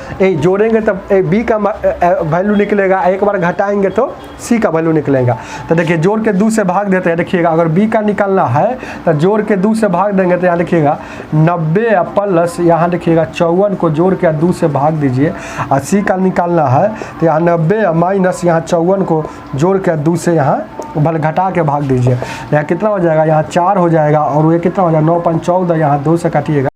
बी का वैल्यू निकलेगा, एक बार घटाएंगे तो सी का वैल्यू निकलेगा, तो देखिए जोड़ के 2 से भाग देते हैं, देखिएगा अगर बी का निकालना है तो जोड़ के 2 से भाग देंगे, तो यहाँ देखिएगा 90 प्लस यहाँ देखिएगा 54 को जोड़ के 2 से भाग दीजिए, और सी का निकालना है तो यहाँ 90 माइनस यहाँ 54 को जोड़ के 2 से यहाँ भले घटा के भाग दीजिए, यहाँ कितना हो जाएगा, यहाँ 4 हो जाएगा, और ये कितना हो जाएगा 9 × 5 = 14, यहाँ 2 से काटिएगा